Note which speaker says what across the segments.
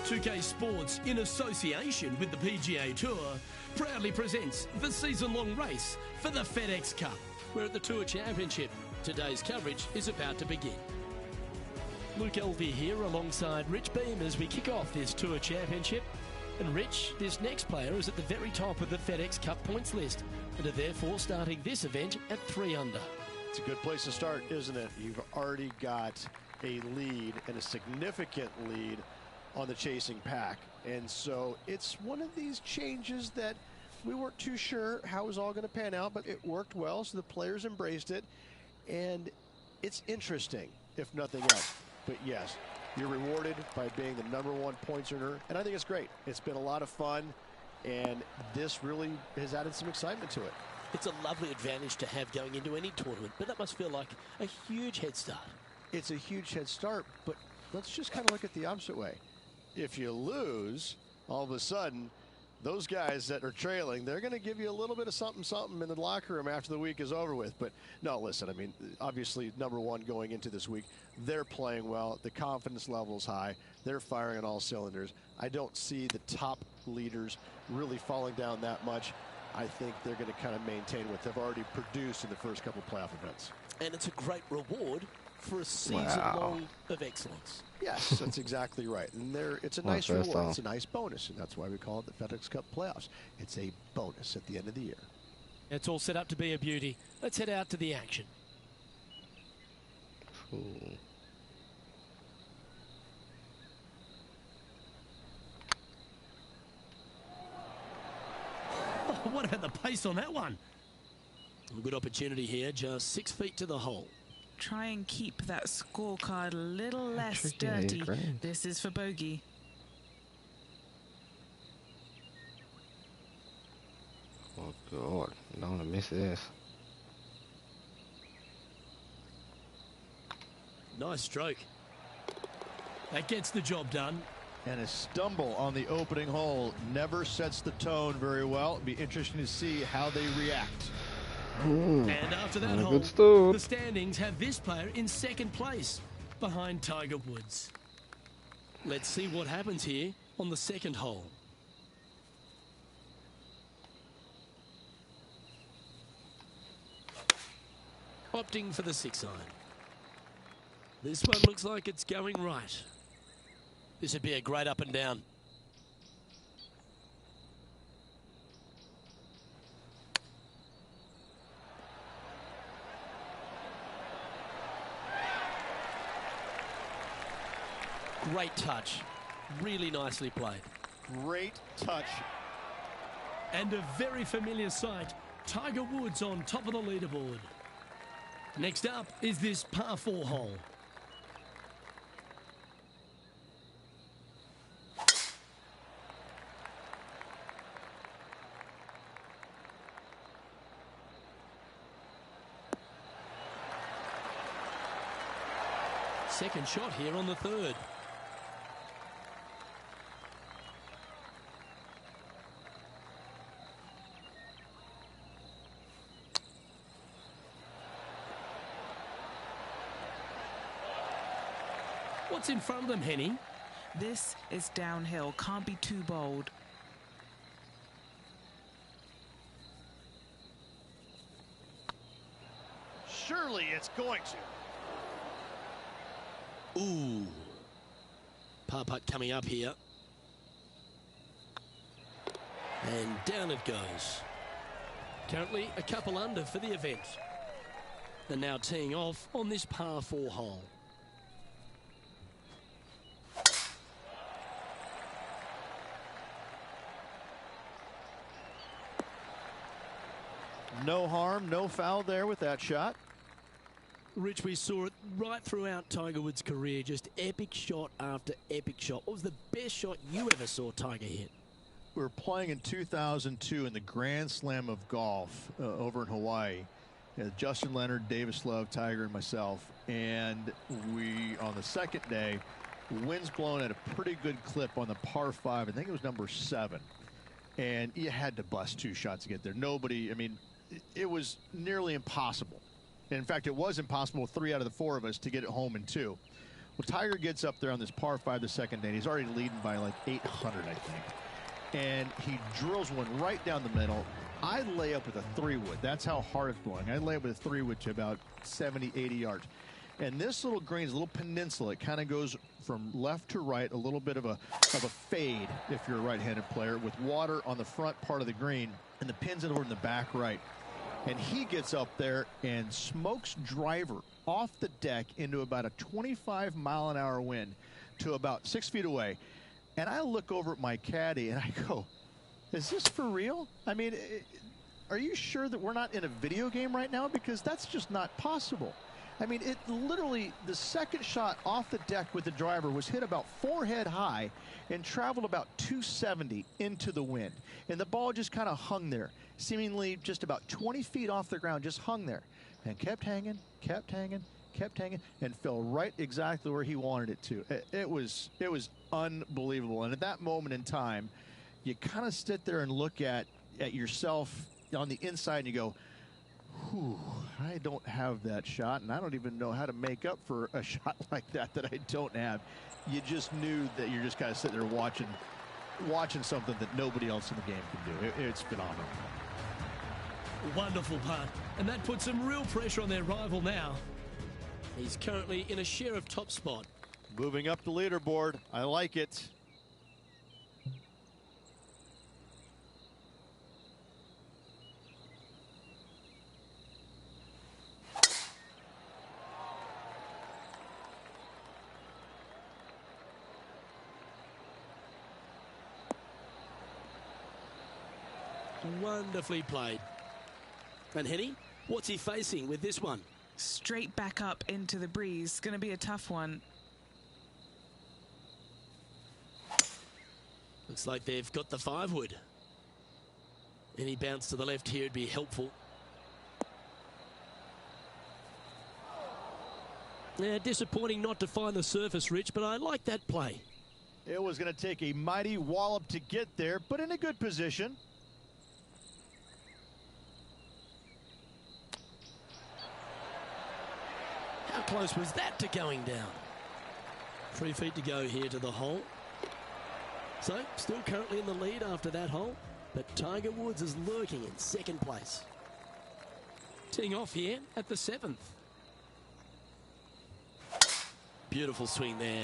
Speaker 1: 2K Sports, in association with the PGA Tour, proudly presents the season-long race for the Fedex Cup. We're at the Tour Championship. Today's coverage is about to begin. Luke Elvey here alongside Rich Beam as we kick off this Tour Championship. And Rich, this next player is at the very top of the Fedex Cup points list and are therefore starting this event at 3 under.
Speaker 2: It's a good place to start, isn't it? You've already got a lead, and a significant lead, on the chasing pack. And so it's one of these changes that we weren't too sure how it was all going to pan out, but it worked well, so the players embraced it. And it's interesting, if nothing else. But yes, you're rewarded by being the #1 points earner, and I think it's great. It's been a lot of fun, and this really has added some excitement to it.
Speaker 1: It's a lovely advantage to have going into any tournament, but that must feel like a huge head start.
Speaker 2: It's a huge head start, but let's just kind of look at the opposite way. If you lose, all of a sudden, those guys that are trailing, they're going to give you a little bit of something in the locker room after the week is over with. But no, listen, I mean, obviously, #1 going into this week, they're playing well. The confidence level is high. They're firing on all cylinders. I don't see the top leaders really falling down that much. I think they're going to kind of maintain what they've already produced in the first couple of playoff events.
Speaker 1: And it's a great reward for a season long of excellence.
Speaker 2: Yes, that's exactly right. And it's a nice reward. It's a nice bonus, and that's why we call it the Fedex Cup playoffs. It's a bonus at the end of the year.
Speaker 1: It's all set up to be a beauty. Let's head out to the action.
Speaker 3: Ooh.
Speaker 1: Oh, what about the pace on that one? A good opportunity here, just 6 feet to the hole.
Speaker 4: Try and keep that scorecard a little less dirty. This is for bogey.
Speaker 3: Oh, God. Don't want to miss this.
Speaker 1: Nice stroke. That gets the job done.
Speaker 5: And a stumble on the opening hole never sets the tone very well. It'll be interesting to see how they react.
Speaker 1: And after that hole, the standings have this player in second place behind Tiger Woods. Let's see what happens here on the second hole. Opting for the 6-iron. This one looks like it's going right. This would be a great up and down. Great touch. Really nicely played.
Speaker 2: Great touch.
Speaker 1: And a very familiar sight. Tiger Woods on top of the leaderboard. Next up is this par 4 hole. Second shot here on the third. What's in front of them, Henny?
Speaker 4: This is downhill. Can't be too bold.
Speaker 5: Surely it's going to.
Speaker 1: Ooh. Par putt coming up here. And down it goes. Currently a couple under for the event. And now teeing off on this par 4 hole.
Speaker 5: No harm, no foul there with that shot.
Speaker 1: Rich, we saw it right throughout Tiger Woods' career, just epic shot after epic shot. What was the best shot you ever saw Tiger hit?
Speaker 5: We were playing in 2002 in the Grand Slam of golf over in Hawaii. Justin Leonard, Davis Love, Tiger, and myself. And we, on the second day, wind's blowing at a pretty good clip on the par 5. I think it was number 7. And you had to bust 2 shots to get there. Nobody, I mean, it was nearly impossible. In fact, it was impossible with 3 out of the 4 of us to get it home in 2. Well, Tiger gets up there on this par 5 the second day, and he's already leading by like 800, I think. And he drills one right down the middle. I lay up with a 3-wood. That's how hard it's blowing. I lay up with a 3-wood to about 70, 80 yards. And this little green is a little peninsula. It kind of goes from left to right, a little bit of a fade if you're a right-handed player, with water on the front part of the green, and the pin's over in the back right. And he gets up there and smokes driver off the deck into about a 25-mile-an-hour wind to about 6 feet away. And I look over at my caddy and I go, is this for real? I mean, are you sure that we're not in a video game right now? Because that's just not possible. I mean, it literally, the second shot off the deck with the driver was hit about forehead high and traveled about 270 into the wind. And the ball just kind of hung there, seemingly just about 20 feet off the ground, just hung there and kept hanging, kept hanging, kept hanging, and fell right exactly where he wanted it to. It was unbelievable. And at that moment in time, you kind of sit there and look at yourself on the inside and you go, whew, I don't have that shot, and I don't even know how to make up for a shot like that I don't have. You just knew that you're just kind of sitting there watching something that nobody else in the game can do. It's phenomenal.
Speaker 1: Wonderful putt, and that puts some real pressure on their rival now. He's currently in a share of top spot.
Speaker 2: Moving up the leaderboard. I like it.
Speaker 1: Wonderfully played. And Henny, what's he facing with this one?
Speaker 4: Straight back up into the breeze. Going to be a tough one.
Speaker 1: Looks like they've got the 5-wood. Any bounce to the left here would be helpful. Yeah, disappointing not to find the surface, Rich, but I like that play.
Speaker 5: It was going to take a mighty wallop to get there, but in a good position.
Speaker 1: How close was that to going down? 3 feet to go here to the hole. So, still currently in the lead after that hole, but Tiger Woods is lurking in second place. Teeing off here at the 7th. Beautiful swing there.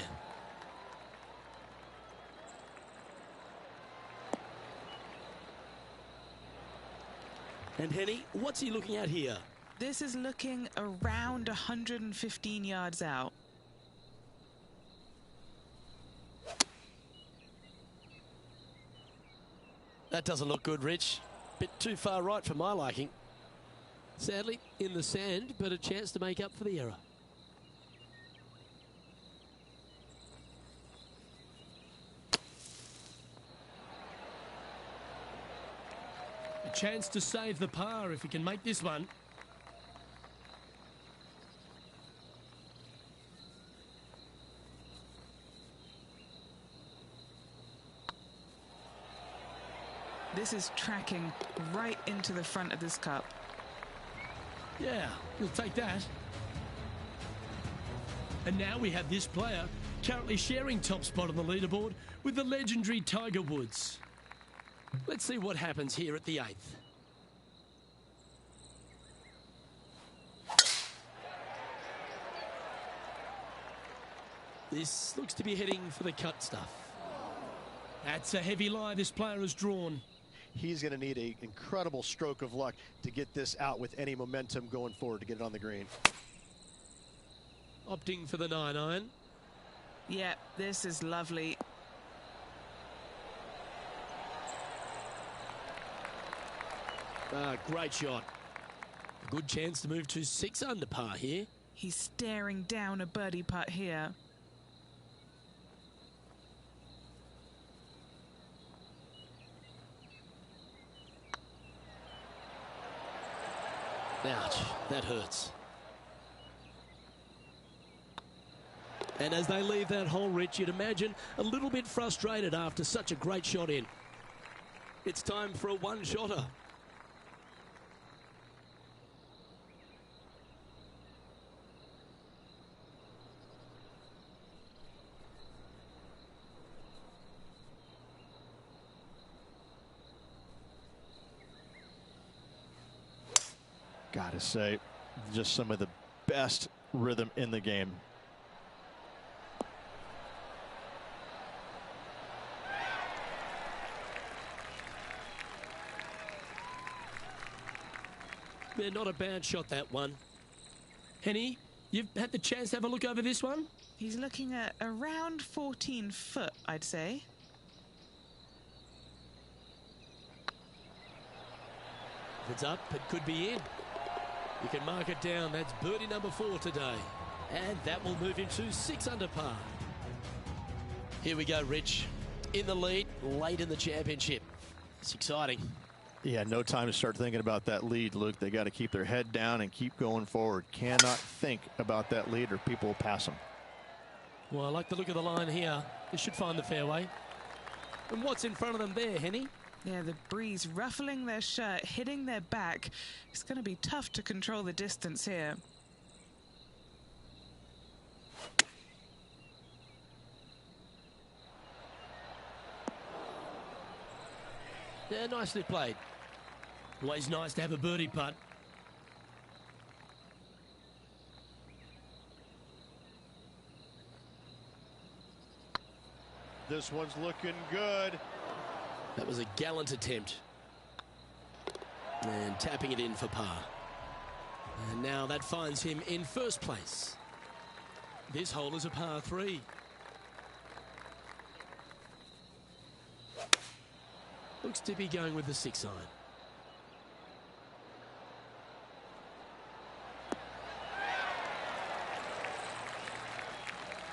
Speaker 1: And Henny, what's he looking at here?
Speaker 4: This is looking around 115 yards out.
Speaker 1: That doesn't look good, Rich. Bit too far right for my liking. Sadly, in the sand, but a chance to make up for the error. A chance to save the par if he can make this one.
Speaker 4: This is tracking right into the front of this cup.
Speaker 1: Yeah, he'll take that. And now we have this player currently sharing top spot on the leaderboard with the legendary Tiger Woods. Let's see what happens here at the 8th. This looks to be heading for the cut stuff. That's a heavy lie this player has drawn.
Speaker 2: He's going to need an incredible stroke of luck to get this out with any momentum going forward to get it on the green.
Speaker 1: Opting for the 9-iron.
Speaker 4: Yeah, this is lovely.
Speaker 1: Great shot. A good chance to move to 6 under par here.
Speaker 4: He's staring down a birdie putt here.
Speaker 1: Ouch, that hurts. And as they leave that hole, Rich, you'd imagine a little bit frustrated after such a great shot in. It's time for a one-shotter.
Speaker 5: Gotta say, just some of the best rhythm in the game.
Speaker 1: Yeah, not a bad shot, that one. Henny, you've had the chance to have a look over this one?
Speaker 4: He's looking at around 14 foot, I'd say.
Speaker 1: If it's up, it could be in. You can mark it down. That's birdie number 4 today. And that will move him to 6 under par. Here we go, Rich. In the lead, late in the championship. It's exciting.
Speaker 5: Yeah, no time to start thinking about that lead, Luke. They got to keep their head down and keep going forward. Cannot think about that lead or people will pass them.
Speaker 1: Well, I like the look of the line here. They should find the fairway. And what's in front of them there, Henny?
Speaker 4: Yeah, the breeze ruffling their shirt, hitting their back. It's going to be tough to control the distance here.
Speaker 1: Yeah, nicely played. Always nice to have a birdie putt.
Speaker 2: This one's looking good.
Speaker 1: That was a gallant attempt. And tapping it in for par. And now that finds him in first place. This hole is a par 3. Looks to be going with the 6 iron.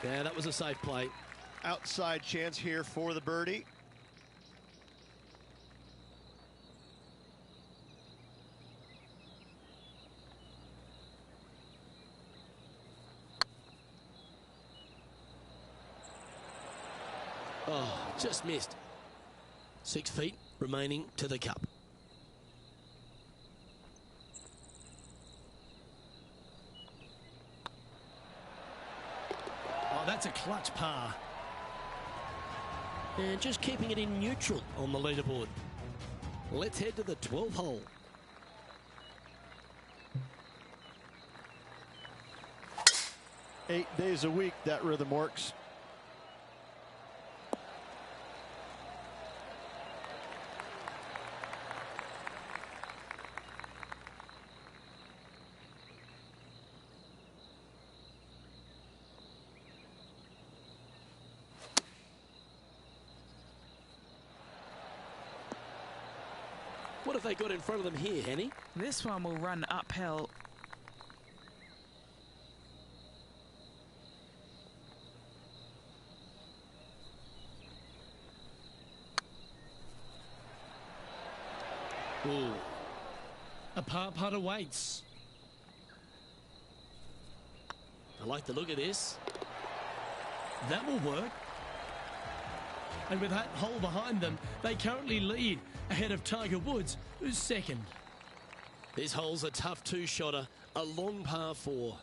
Speaker 1: Yeah, that was a safe play.
Speaker 2: Outside chance here for the birdie.
Speaker 1: Oh, just missed. 6 feet remaining to the cup. Oh, that's a clutch par. And just keeping it in neutral on the leaderboard. Let's head to the 12th hole.
Speaker 5: Eight days a week, that rhythm works.
Speaker 1: What have they got in front of them here, Henny?
Speaker 4: This one will run uphill.
Speaker 1: Ooh. A par putt awaits. I like the look of this. That will work. And with that hole behind them, they currently lead ahead of Tiger Woods, who's second. This hole's a tough 2-shotter, a long par 4.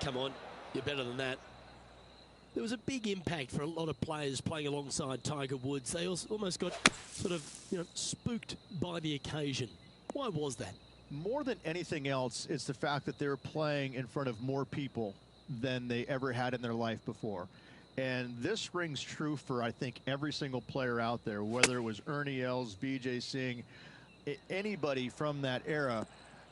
Speaker 1: Come on, you're better than that. There was a big impact for a lot of players playing alongside Tiger Woods. They almost got sort of, spooked by the occasion. Why was that?
Speaker 5: More than anything else, it's the fact that they're playing in front of more people than they ever had in their life before. And this rings true for, I think, every single player out there, whether it was Ernie Els, Vijay Singh, anybody from that era.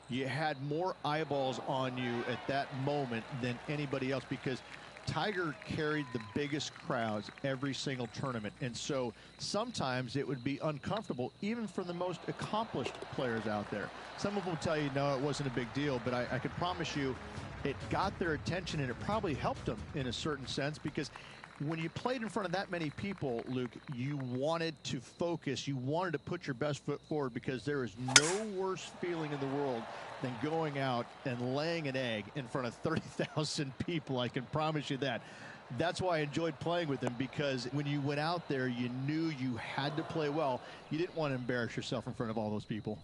Speaker 5: You had more eyeballs on you at that moment than anybody else because Tiger carried the biggest crowds every single tournament. And so sometimes it would be uncomfortable, even for the most accomplished players out there. Some of them will tell you, no, it wasn't a big deal, but I can promise you it got their attention and it probably helped them in a certain sense because when you played in front of that many people, Luke, you wanted to focus. You wanted to put your best foot forward because there is no worse feeling in the world than going out and laying an egg in front of 30,000 people. I can promise you that. That's why I enjoyed playing with him because when you went out there, you knew you had to play well. You didn't want to embarrass yourself in front of all those people.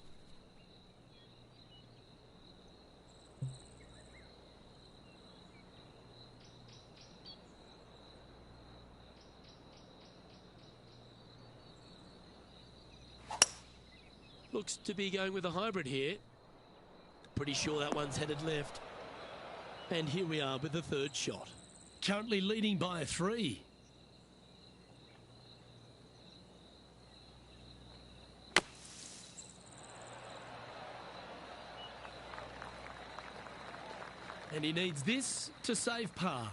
Speaker 1: Looks to be going with a hybrid here. Pretty sure that one's headed left. And here we are with the third shot. Currently leading by 3. And he needs this to save par.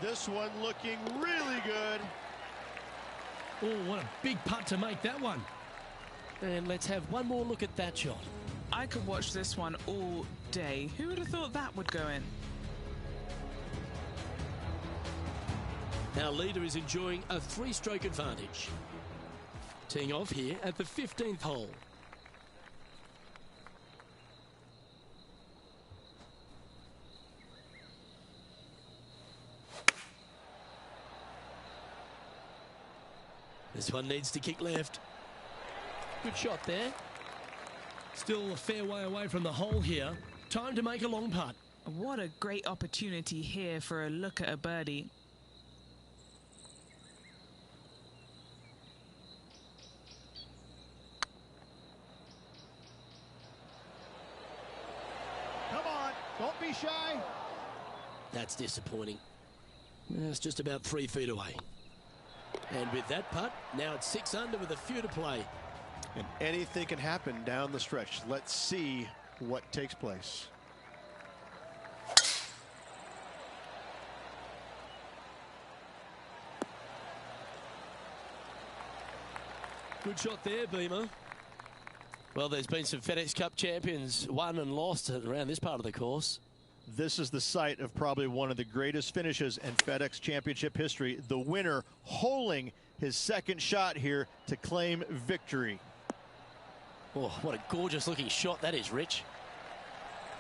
Speaker 2: This one looking really good.
Speaker 1: Oh, what a big putt to make that one. And let's have one more look at that shot.
Speaker 4: I could watch this one all day. Who would have thought that would go in?
Speaker 1: Our leader is enjoying a 3-stroke advantage. Teeing off here at the 15th hole. This one needs to kick left. Good shot there. Still a fair way away from the hole here. Time to make a long putt.
Speaker 4: What a great opportunity here for a look at a birdie.
Speaker 5: Come on, don't be shy.
Speaker 1: That's disappointing. It's just about 3 feet away. And with that putt, now it's 6 under with a few to play.
Speaker 2: And anything can happen down the stretch. Let's see what takes place.
Speaker 1: Good shot there, Beamer. Well, there's been some FedEx Cup champions won and lost around this part of the course.
Speaker 5: This is the site of probably one of the greatest finishes in FedEx Championship history. The winner holing his second shot here to claim victory.
Speaker 1: Oh, what a gorgeous looking shot that is, Rich.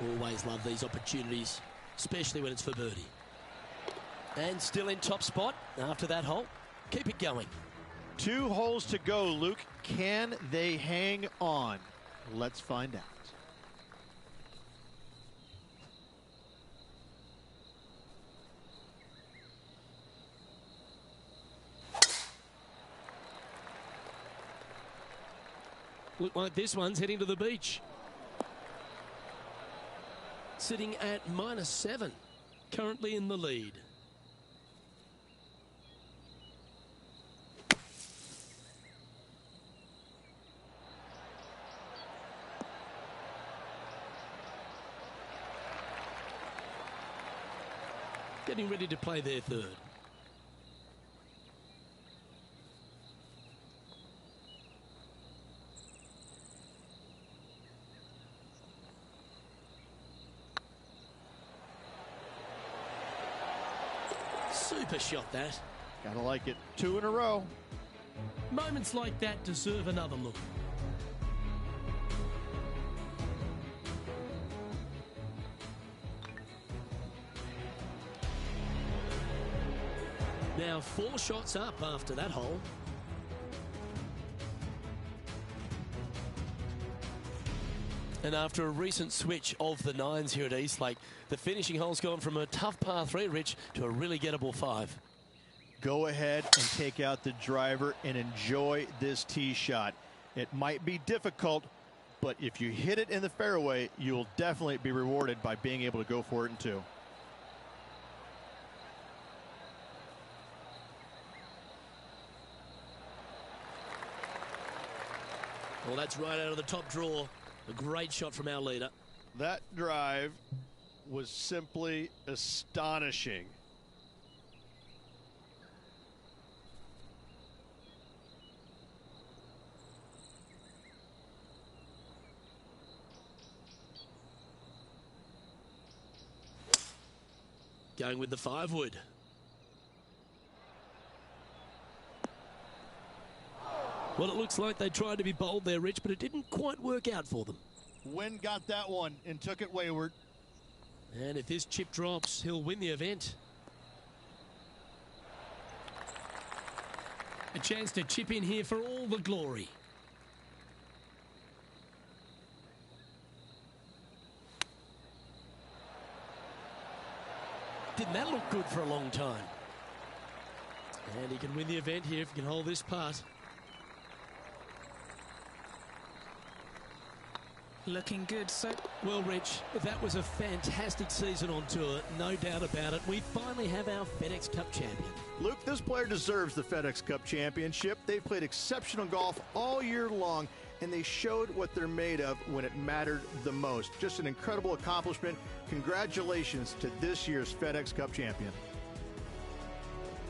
Speaker 1: Always love these opportunities, especially when it's for birdie. And still in top spot after that hole. Keep it going.
Speaker 5: 2 holes to go, Luke. Can they hang on? Let's find out.
Speaker 1: Look like this one's heading to the beach. Sitting at -7. Currently in the lead. Getting ready to play their third. Super shot that.
Speaker 5: Gotta like it. 2 in a row.
Speaker 1: Moments like that deserve another look. Now 4 shots up after that hole. And after a recent switch of the 9s here at Eastlake, the finishing hole's gone from a tough par 3, Rich, to a really gettable 5.
Speaker 5: Go ahead and take out the driver and enjoy this tee shot. It might be difficult, but if you hit it in the fairway, you'll definitely be rewarded by being able to go for it in 2.
Speaker 1: Well, that's right out of the top draw. A great shot from our leader.
Speaker 2: That drive was simply astonishing.
Speaker 1: Going with the 5-wood. Well, it looks like they tried to be bold there, Rich, but it didn't quite work out for them.
Speaker 5: Wynn got that one and took it wayward.
Speaker 1: And if this chip drops, he'll win the event. A chance to chip in here for all the glory. didn't that look good for a long time? And he can win the event here if he can hold this part.
Speaker 4: Looking good. So,
Speaker 1: well, Rich, that was a fantastic season on tour, no doubt about it. We finally have our FedEx Cup champion.
Speaker 5: Luke, this player deserves the FedEx Cup championship. They've played exceptional golf all year long, and they showed what they're made of when it mattered the most. Just an incredible accomplishment. Congratulations to this year's FedEx Cup champion.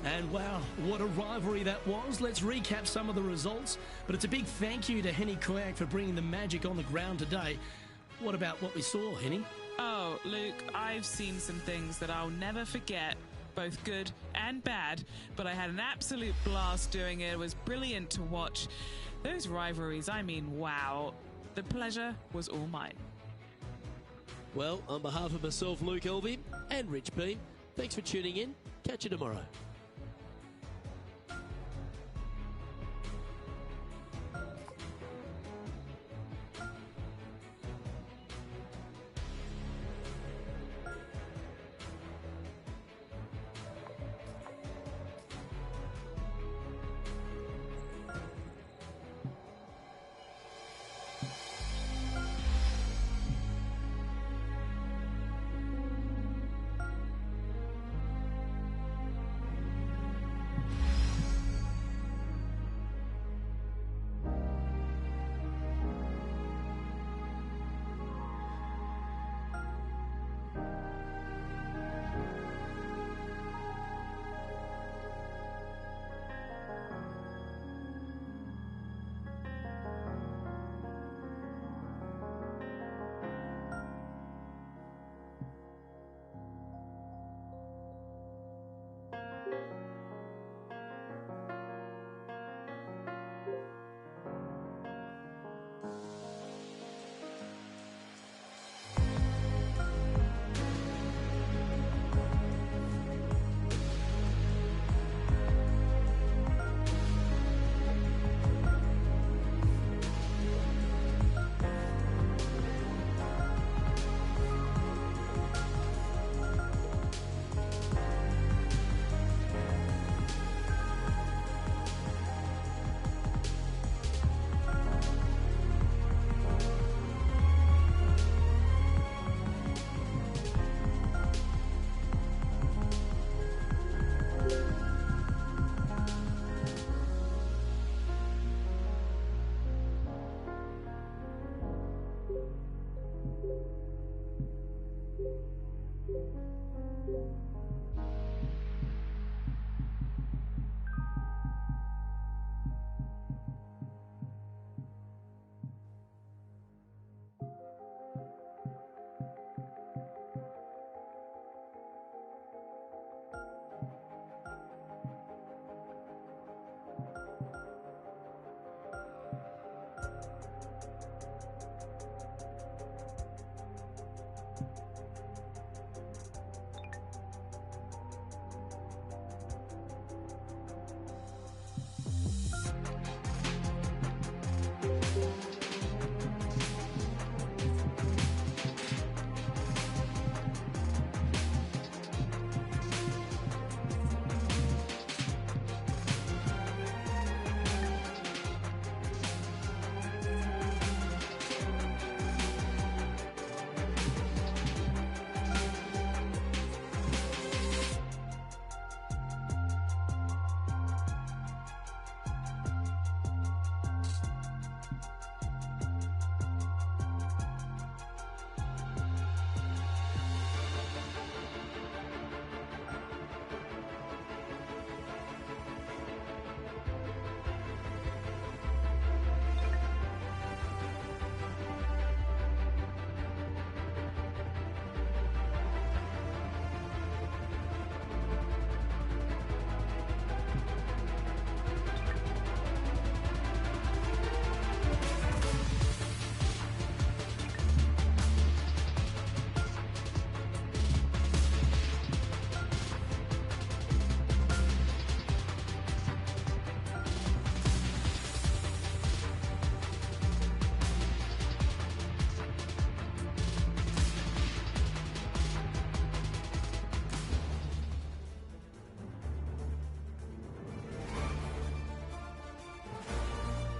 Speaker 1: And wow, what a rivalry that was. Let's recap some of the results. But it's a big thank you to Henny Kuyak for bringing the magic on the ground today. What about what we saw, Henny?
Speaker 4: oh, Luke, I've seen some things that I'll never forget, both good and bad, but I had an absolute blast doing it. It was brilliant to watch. Those rivalries, I mean, wow. The pleasure was all mine.
Speaker 1: Well, on behalf of myself, Luke Elvey, and Rich Beam, thanks for tuning in. Catch you tomorrow.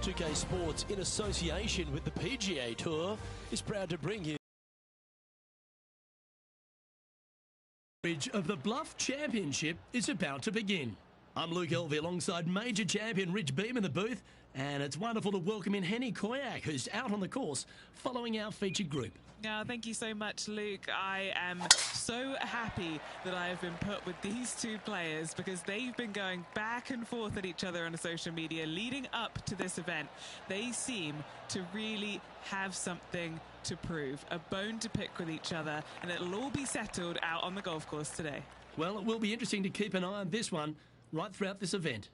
Speaker 1: 2K Sports, in association with the PGA Tour, is proud to bring you of the Bluff Championship is about to begin. I'm Luke Elvey alongside major champion Rich Beam in the booth, and it's wonderful to welcome in Henny Koyak, who's out on the course following our featured group.
Speaker 4: Thank you so much, Luke. I am so happy that I have been put with these two players because they've been going back and forth at each other on social media leading up to this event. They seem to really have something to prove, a bone to pick with each other, and it'll all be settled out on the golf course today.
Speaker 1: Well, it will be interesting to keep an eye on this one right throughout this event.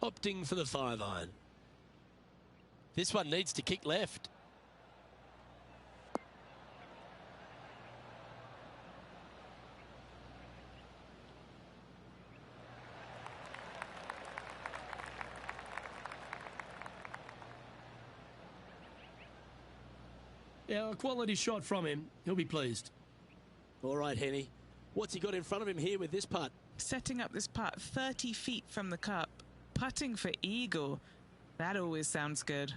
Speaker 1: Opting for the 5-iron. This one needs to kick left. Yeah, a quality shot from him. He'll be pleased. All right, Henny. What's he got in front of him here with this putt?
Speaker 4: Setting up this putt 30 feet from the cup. Putting for eagle. That always sounds good.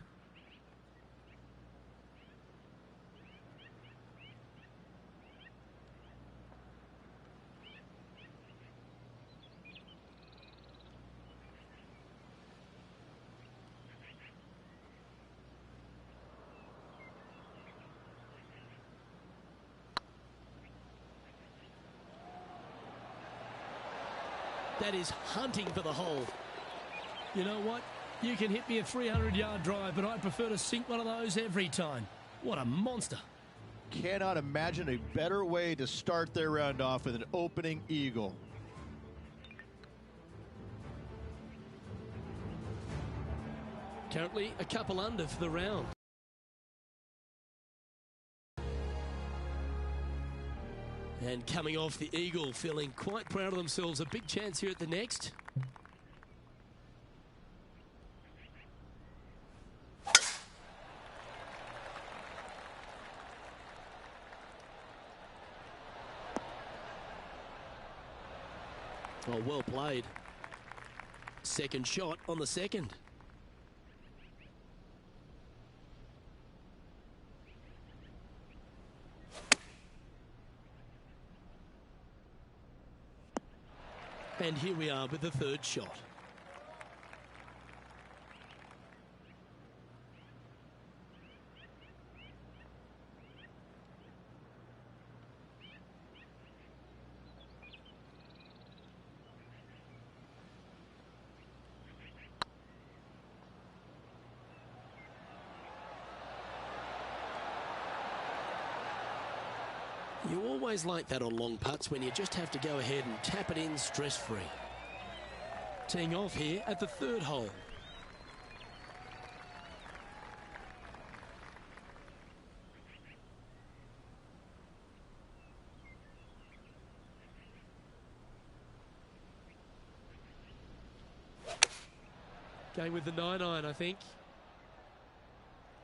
Speaker 1: That is hunting for the hole. You know what? You can hit me a 300-yard drive, but I prefer to sink one of those every time. What a monster.
Speaker 5: Cannot imagine a better way to start their round off with an opening eagle.
Speaker 1: Currently a couple under for the round. And coming off the eagle, feeling quite proud of themselves. A big chance here at the next. Oh, well played. Second shot on the second. And here we are with the third shot. You always like that on long putts when you just have to go ahead and tap it in stress-free. Teeing off here at the third hole. Going with the 9-iron, I think.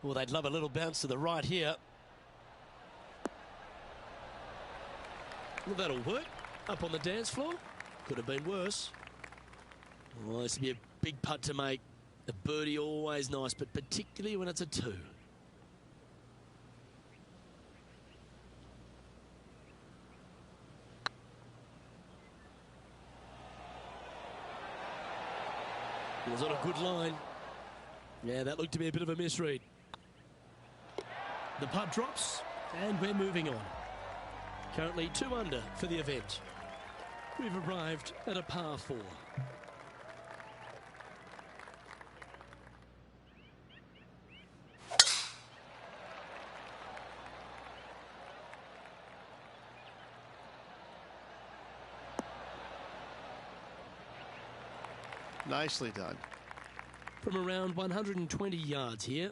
Speaker 1: Well, they'd love a little bounce to the right here. Well, that'll work. Up on the dance floor. Could have been worse. Well, this would be a big putt to make. A birdie always nice, but particularly when it's a 2. It was on a good line. Yeah, that looked to be a bit of a misread. The putt drops, and we're moving on. Currently 2 under for the event. We've arrived at a par 4.
Speaker 2: Nicely done.
Speaker 1: From around 120 yards here.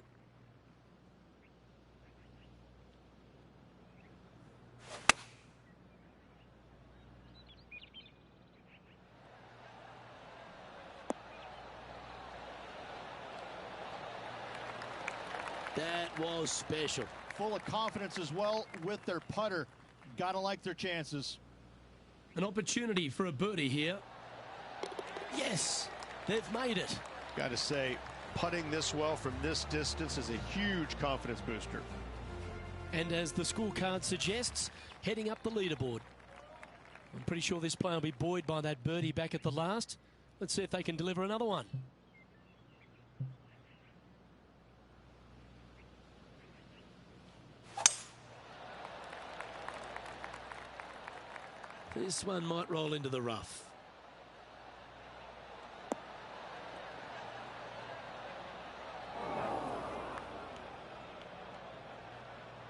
Speaker 1: That was special.
Speaker 5: Full of confidence as well with their putter. Gotta like their chances.
Speaker 1: An opportunity for a birdie here. Yes, they've made it.
Speaker 2: Got to say, putting this well from this distance is a huge confidence booster.
Speaker 1: And as the scorecard suggests, heading up the leaderboard. I'm pretty sure this player will be buoyed by that birdie back at the last. Let's see if they can deliver another one. This one might roll into the rough.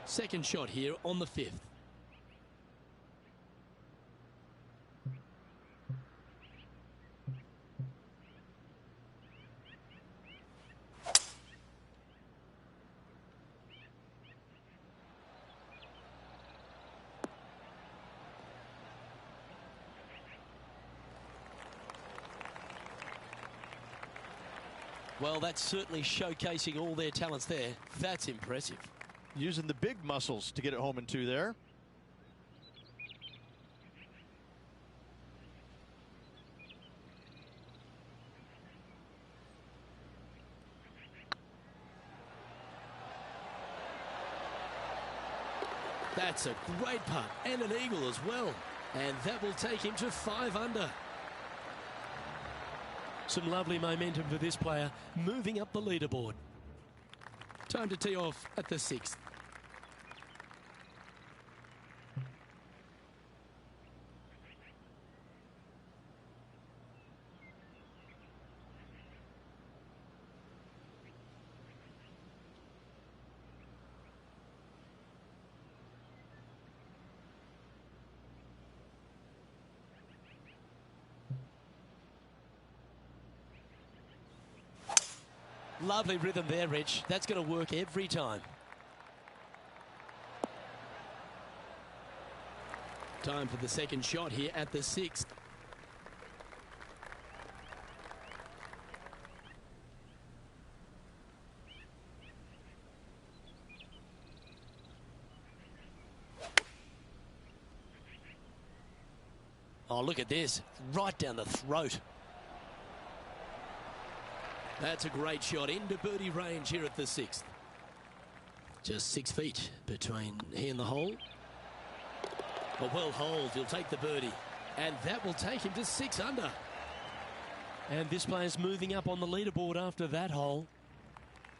Speaker 1: Second shot here on the 5th. Well, that's certainly showcasing all their talents there. That's impressive.
Speaker 5: Using the big muscles to get it home in 2 there.
Speaker 1: That's a great putt and an eagle as well. And that will take him to 5 under. Some lovely momentum for this player, moving up the leaderboard. Time to tee off at the 6th. Lovely rhythm there, Rich. That's going to work every time. Time for the second shot here at the 6th. Oh, look at this. Right down the throat. That's a great shot into birdie range here at the 6th. Just 6 feet between he and the hole. A well holed, he'll take the birdie. And that will take him to 6 under. And this player's moving up on the leaderboard after that hole.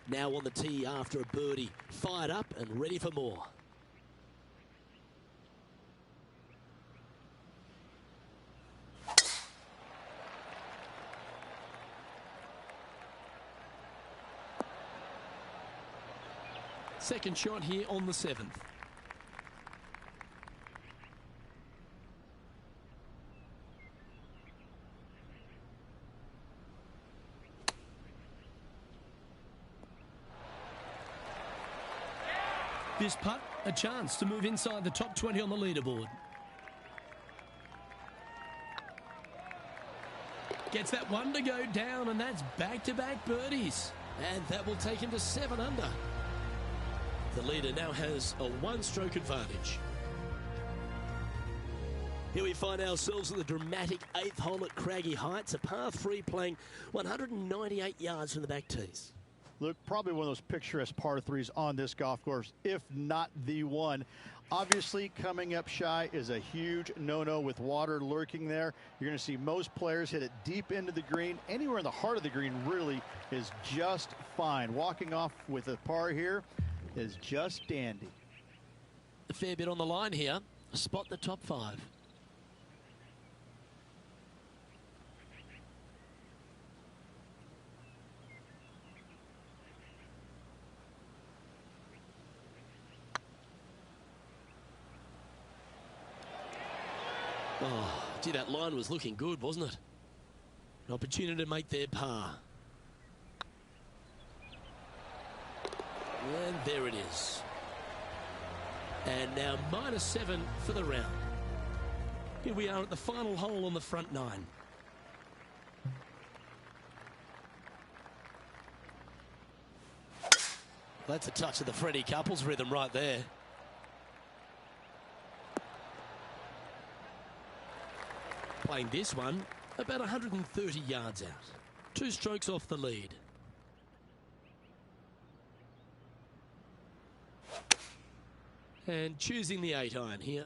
Speaker 1: Now on the tee after a birdie. Fired up and ready for more. Second shot here on the 7th. This putt, a chance to move inside the top 20 on the leaderboard. Gets that one to go down, and that's back-to-back birdies. And that will take him to 7 under. The leader now has a 1-stroke advantage. Here we find ourselves at the dramatic 8th hole at Craggy Heights, a par 3 playing 198 yards from the back tees.
Speaker 5: Look, probably one of those picturesque par 3s on this golf course, if not the one. Obviously, coming up shy is a huge no-no with water lurking there. You're going to see most players hit it deep into the green. Anywhere in the heart of the green really is just fine. Walking off with a par here is just dandy.
Speaker 1: A fair bit on the line here. Spot the top 5. Oh, gee, that line was looking good, wasn't it? An opportunity to make their par. And there it is. And now -7 for the round. Here we are at the final hole on the front 9. That's a touch of the Freddie Couples rhythm right there. Playing this one about 130 yards out. 2 strokes off the lead. And choosing the 8-iron here.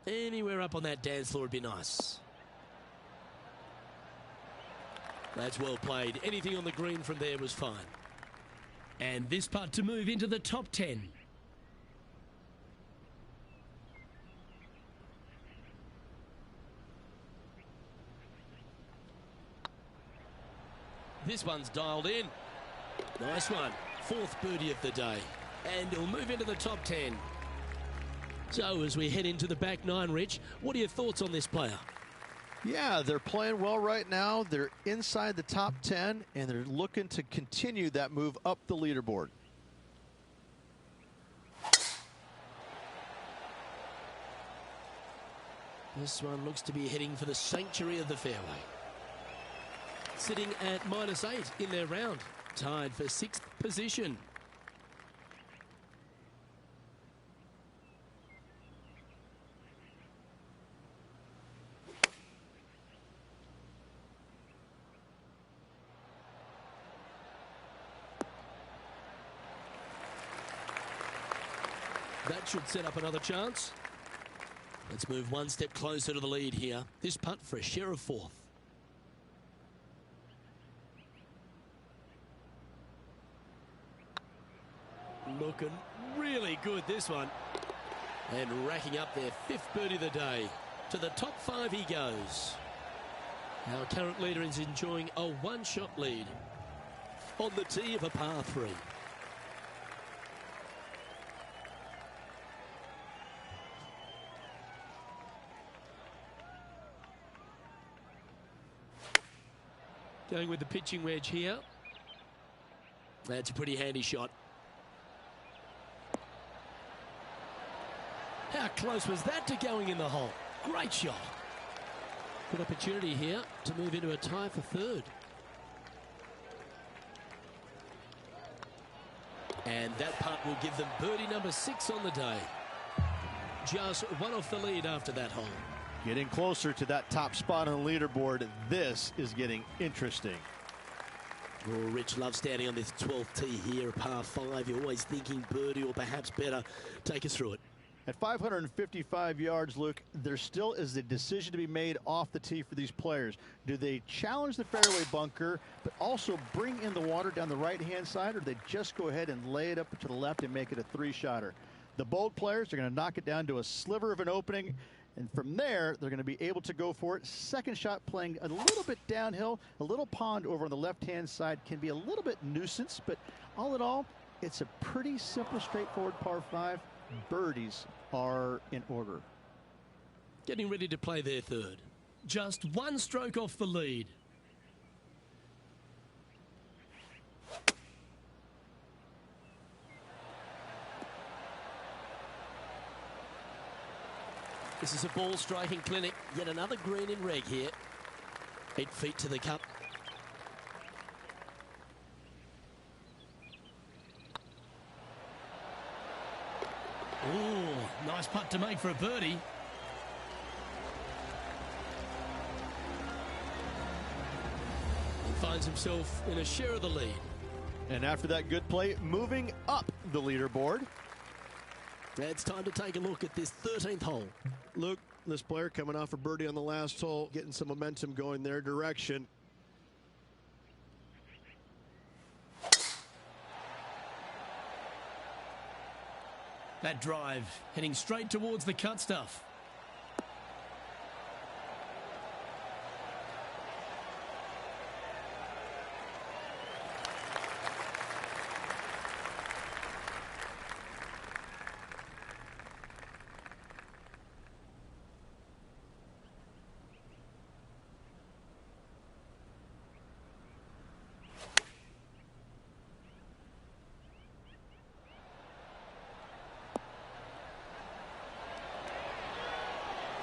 Speaker 1: Anywhere up on that dance floor would be nice. That's well played. Anything on the green from there was fine. And this putt to move into the top 10. This one's dialed in. Nice one. 4th birdie of the day. And he'll move into the top 10. So as we head into the back 9, Rich, what are your thoughts on this player?
Speaker 5: Yeah, they're playing well right now. They're inside the top 10, and they're looking to continue that move up the leaderboard.
Speaker 1: This one looks to be heading for the sanctuary of the fairway. Sitting at -8 in their round. Tied for 6th position. That should set up another chance. Let's move one step closer to the lead here. This putt for a share of 4th. Looking really good, this one. And racking up their 5th birdie of the day. To the top 5 he goes. Our current leader is enjoying a 1-shot lead on the tee of a par 3. Going with the pitching wedge here. That's a pretty handy shot. How close was that to going in the hole? Great shot. Good opportunity here to move into a tie for 3rd. And that putt will give them birdie number 6 on the day. Just 1 off the lead after that hole.
Speaker 5: Getting closer to that top spot on the leaderboard. This is getting interesting.
Speaker 1: Oh, Rich loves standing on this 12th tee here, a par 5. You're always thinking birdie or perhaps better. Take us through it.
Speaker 5: At 555 yards, Luke, there still is a decision to be made off the tee for these players. Do they challenge the fairway bunker, but also bring in the water down the right-hand side, or do they just go ahead and lay it up to the left and make it a 3-shotter? The bold players are going to knock it down to a sliver of an opening, and from there, they're going to be able to go for it. Second shot playing a little bit downhill. A little pond over on the left-hand side can be a little bit nuisance, but all in all, it's a pretty simple, straightforward par 5. Birdies are in order.
Speaker 1: Getting ready to play their 3rd. Just 1 stroke off the lead. This is a ball striking clinic. Yet another green in reg here. 8 feet to the cup. Oh, nice putt to make for a birdie. He finds himself in a share of the lead.
Speaker 5: And after that good play, moving up the leaderboard.
Speaker 1: It's time to take a look at this 13th hole.
Speaker 2: Luke, this player coming off a birdie on the last hole, getting some momentum going their direction.
Speaker 1: That drive heading straight towards the cut stuff.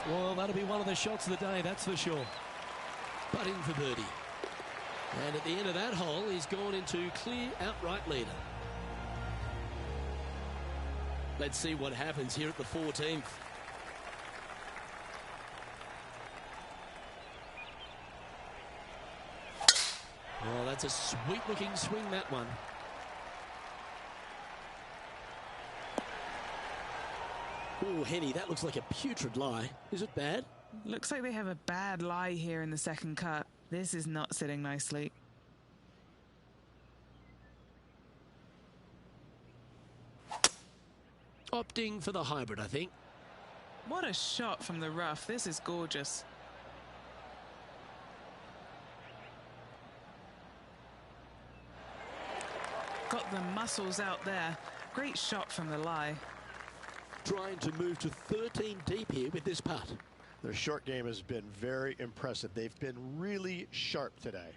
Speaker 1: Well, that'll be one of the shots of the day, that's for sure. Putting for birdie. And at the end of that hole, he's gone into clear outright leader. Let's see what happens here at the 14th. it's a sweet-looking swing, that one. Oh, Henny, that looks like a putrid lie. Is it bad?
Speaker 4: Looks like they have a bad lie here in the second cut. This is not sitting nicely.
Speaker 1: Opting for the hybrid, I think.
Speaker 4: What a shot from the rough. This is gorgeous. Got the muscles out there. Great shot from the lie.
Speaker 1: Trying to move to 13 deep here with this putt.
Speaker 2: Their short game has been very impressive. They've been really sharp today.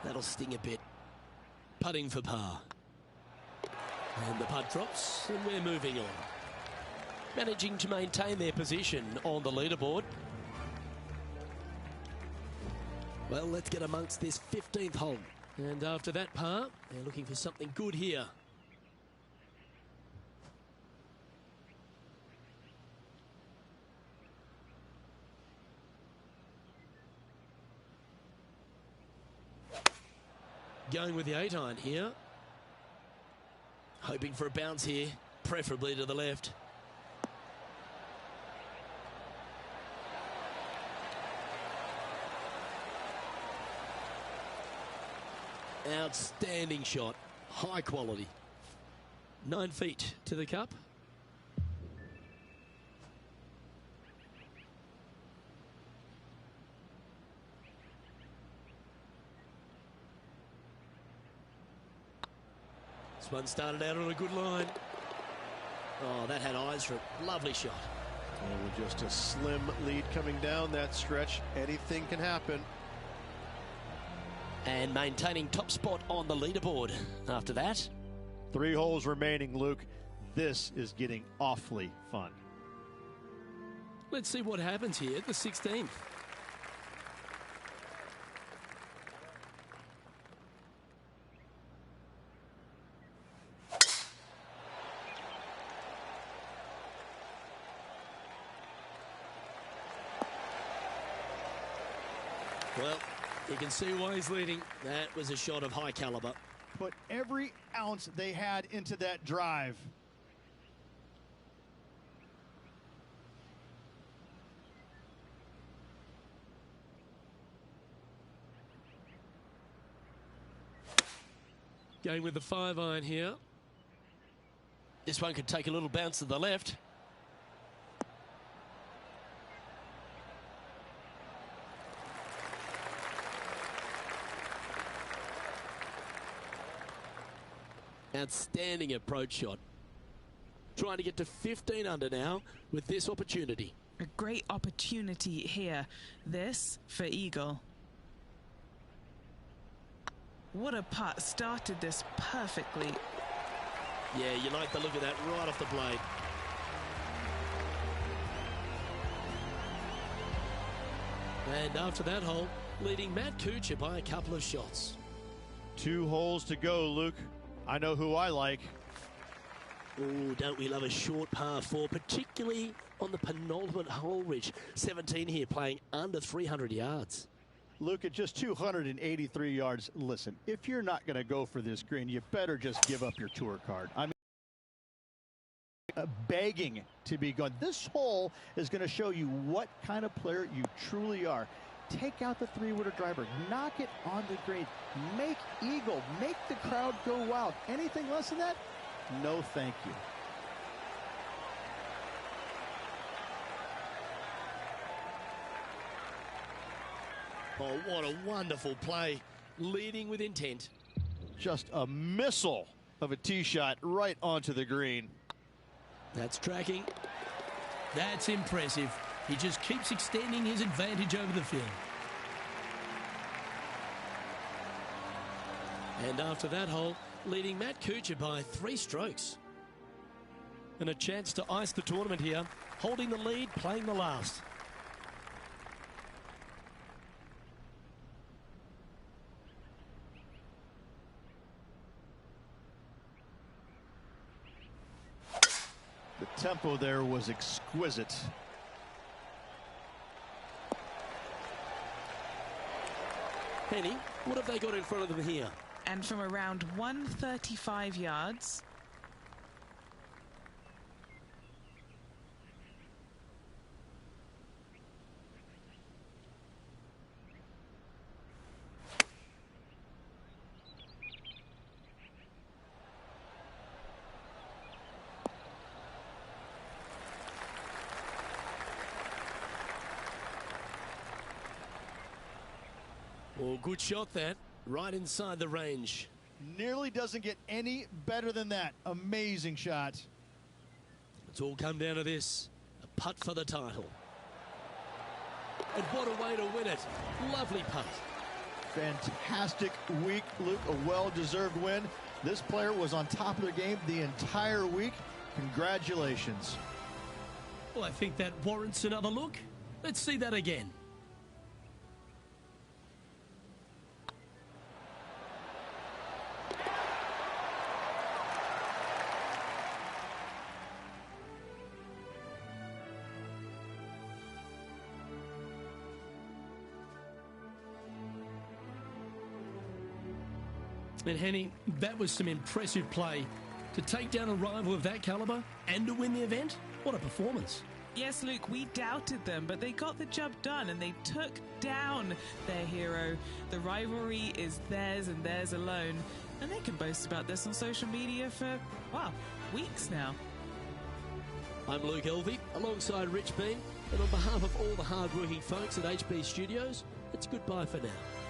Speaker 1: That'll sting a bit. Putting for par. And the putt drops, and we're moving on. Managing to maintain their position on the leaderboard. Well, let's get amongst this 15th hole. And after that par, they're looking for something good here. Going with the 8-iron here. Hoping for a bounce here, preferably to the left. Outstanding shot. High quality. 9 feet to the cup. This one started out on a good line. Oh, that had eyes for a lovely shot.
Speaker 2: And with just a slim lead coming down that stretch, anything can happen.
Speaker 1: And maintaining top spot on the leaderboard after that.
Speaker 2: 3 holes remaining, Luke. This is getting awfully fun.
Speaker 1: Let's see what happens here at the 16th. Well, you can see why he's leading. That was a shot of high caliber.
Speaker 5: Put every ounce they had into that drive.
Speaker 1: Going with the 5-iron here. This one could take a little bounce to the left. Outstanding approach shot. Trying to get to 15 under now with this opportunity.
Speaker 4: A great opportunity here. This for eagle. What a putt. Started this perfectly.
Speaker 1: Yeah, you like the look of that right off the blade. And after that hole, leading Matt Kuchar by a couple of shots.
Speaker 2: 2 holes to go, Luke. I know who I like.
Speaker 1: Oh, don't we love a short par 4, particularly on the penultimate hole, Rich. 17 here, playing under 300 yards.
Speaker 5: Luke, at just 283 yards, listen, if you're not going to go for this green, you better just give up your tour card. I mean, begging to be gone. This hole is going to show you what kind of player you truly are. Take out the 3-wooder driver, knock it on the green, make eagle, make the crowd go wild. Anything less than that? No, thank you.
Speaker 1: Oh, what a wonderful play. Leading with intent.
Speaker 2: Just a missile of a tee shot right onto the green.
Speaker 1: That's tracking. That's impressive. He just keeps extending his advantage over the field. And after that hole, leading Matt Kuchar by 3 strokes. And a chance to ice the tournament here, holding the lead, playing the last.
Speaker 5: The tempo there was exquisite.
Speaker 1: Penny, what have they got in front of them here?
Speaker 4: And from around 135 yards,
Speaker 1: Well, good shot that, right inside the range.
Speaker 5: Nearly doesn't get any better than that. Amazing shot.
Speaker 1: It's all come down to this, a putt for the title. And what a way to win it. Lovely putt.
Speaker 5: Fantastic week, Luke. A well-deserved win. This player was on top of their game the entire week. Congratulations.
Speaker 1: Well, I think that warrants another look. Let's see that again. And Henny, that was some impressive play. To take down a rival of that calibre and to win the event, what a performance.
Speaker 4: yes, Luke, we doubted them, but they got the job done and they took down their hero. The rivalry is theirs and theirs alone, and they can boast about this on social media for, well, weeks now.
Speaker 1: I'm Luke Elvey, alongside Rich Bean, and on behalf of all the hard-working folks at HB Studios, it's goodbye for now.